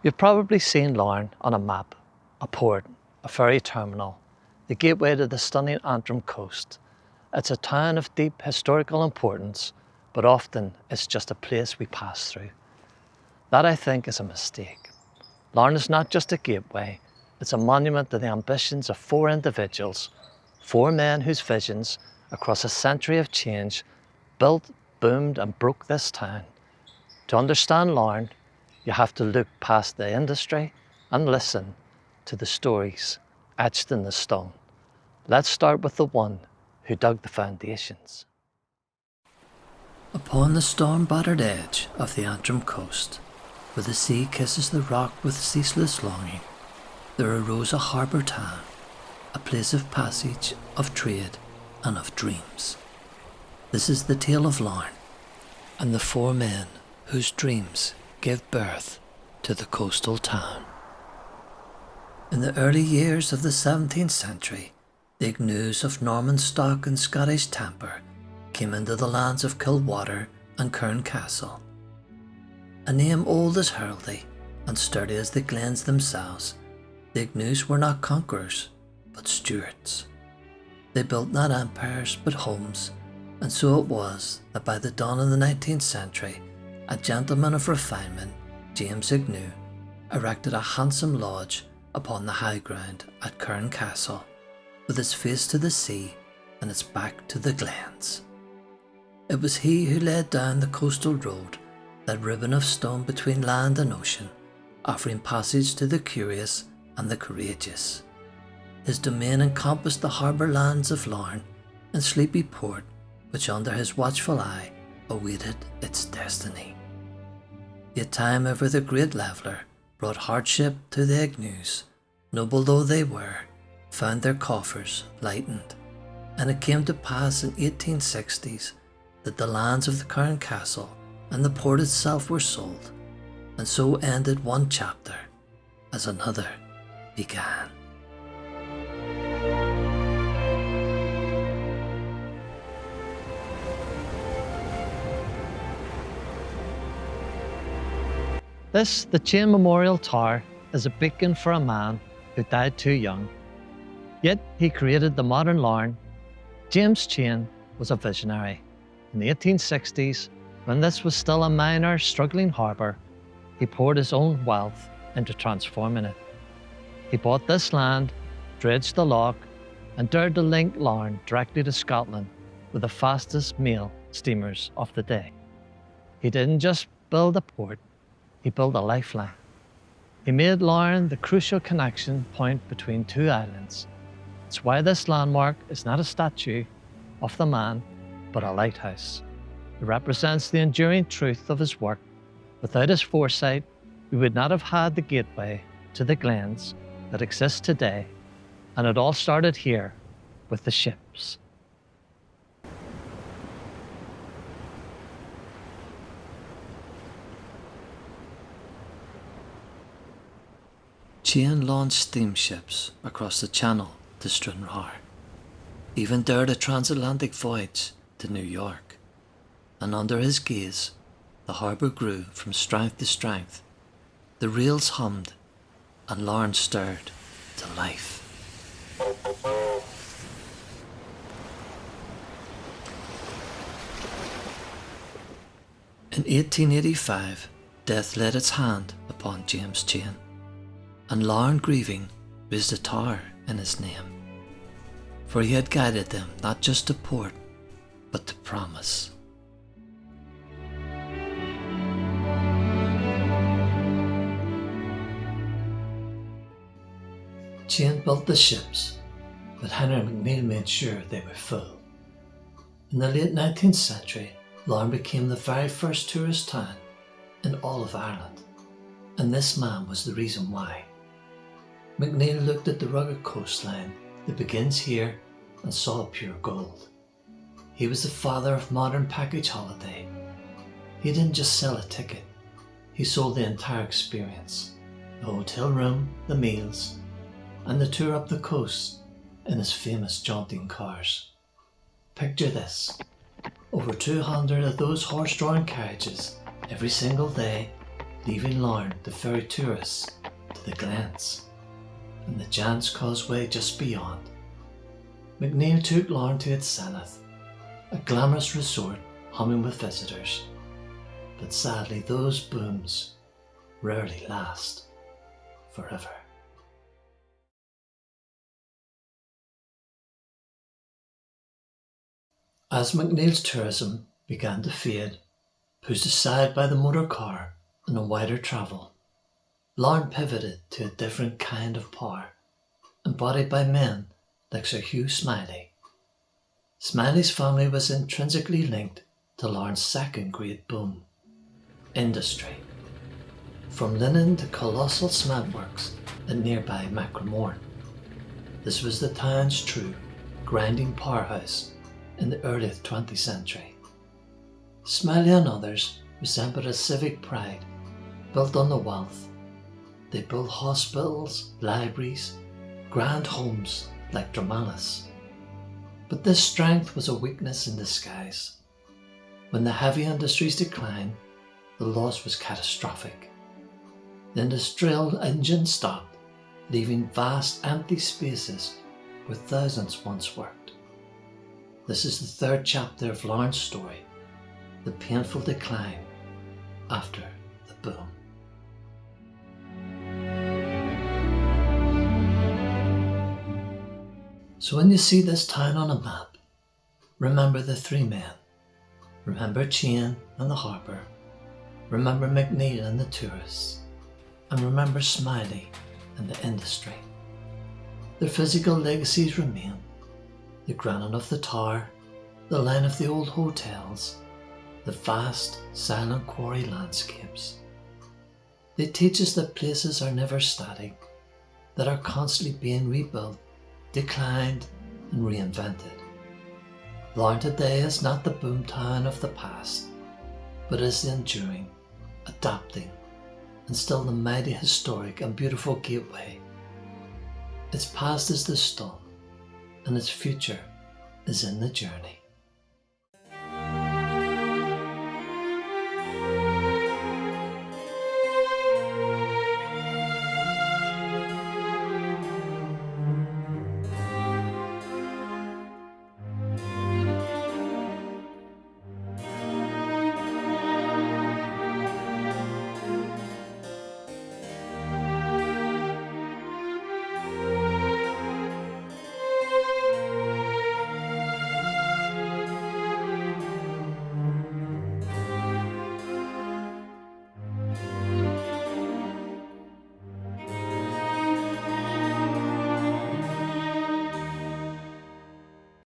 You've probably seen Larne on a map, a port, a ferry terminal, the gateway to the stunning Antrim Coast. It's a town of deep historical importance, but often it's just a place we pass through. That, I think, is a mistake. Larne is not just a gateway, it's a monument to the ambitions of four individuals, four men whose visions, across a century of change, built, boomed and broke this town. To understand Larne, you have to look past the industry and listen to the stories etched in the stone. Let's start with the one who dug the foundations. Upon the storm-battered edge of the Antrim Coast, where the sea kisses the rock with ceaseless longing, there arose a harbour town, a place of passage, of trade and of dreams. This is the tale of Larne and the four men whose dreams gave birth to the coastal town. In the early years of the 17th century, the news of Norman stock and Scottish temper came into the lands of Kilwater and Castle. A name old as heraldry and sturdy as the glens themselves, the Ignews were not conquerors, but stewards. They built not empires, but homes, and so it was that by the dawn of the 19th century, a gentleman of refinement, James Ignew, erected a handsome lodge upon the high ground at Castle, with its face to the sea and its back to the glens. It was he who laid down the coastal road, that ribbon of stone between land and ocean, offering passage to the curious and the courageous. His domain encompassed the harbour lands of Larne and Sleepy Port, which under his watchful eye awaited its destiny. Yet time over the great leveller brought hardship to the Ignews, noble though they were, found their coffers lightened, and it came to pass in 1860s that the lands of the Castle and the port itself were sold, and so ended one chapter as another began. This, the Chaine Memorial Tower, is a beacon for a man who died too young. Yet he created the modern Larne. James Chaine was a visionary. In the 1860s, when this was still a minor, struggling harbour, he poured his own wealth into transforming it. He bought this land, dredged the lock, and dared to link Larne directly to Scotland with the fastest mail steamers of the day. He didn't just build a port, he built a lifeline. He made Larne the crucial connection point between two islands. It's why this landmark is not a statue of the man, but a lighthouse. It represents the enduring truth of his work. Without his foresight, we would not have had the gateway to the glens that exist today, and it all started here with the ships. Chaine launched steamships across the Channel to Stranraer, even dared a transatlantic voyage to New York, and under his gaze, the harbour grew from strength to strength. The reels hummed, and Larne stirred to life. In 1885, death laid its hand upon James Chaine, and Larne, grieving, raised a tower in his name, for he had guided them not just to port, but to promise. Chaine built the ships, but Henry McNeill made sure they were full. In the late 19th century, Larne became the very first tourist town in all of Ireland, and this man was the reason why. McNeill looked at the rugged coastline that begins here and saw pure gold. He was the father of modern package holiday. He didn't just sell a ticket, he sold the entire experience. The hotel room, the meals, and the tour up the coast in his famous jaunting cars. Picture this, over 200 of those horse-drawn carriages every single day, leaving Larne to ferry tourists to the glens and the Giant's Causeway just beyond. McNeill took Larne to its zenith, a glamorous resort humming with visitors. But sadly, those booms rarely last forever. As McNeill's tourism began to fade, pushed aside by the motor car and a wider travel, Larne pivoted to a different kind of power, embodied by men like Sir Hugh Smiley. Smiley's family was intrinsically linked to Larne's second great boom, industry. From linen to colossal cement works at nearby McNeill. This was the town's true grinding powerhouse in the early 20th century. Smiley and others resembled a civic pride built on the wealth. They built hospitals, libraries, grand homes like Dramalis. But this strength was a weakness in disguise. When the heavy industries declined, the loss was catastrophic. The industrial engine stopped, leaving vast empty spaces where thousands once worked. This is the third chapter of Larne's story, the painful decline after the boom. So when you see this town on a map, remember the three men. Remember Chaine and the harbour. Remember McNeill and the tourists. And remember Smiley and the industry. Their physical legacies remain. The granite of the tower, the line of the old hotels, the vast, silent quarry landscapes. They teach us that places are never static, that are constantly being rebuilt, declined and reinvented. Larne today is not the boomtown of the past, but is the enduring, adapting, and still the mighty historic and beautiful gateway. Its past is the stone, and its future is in the journey.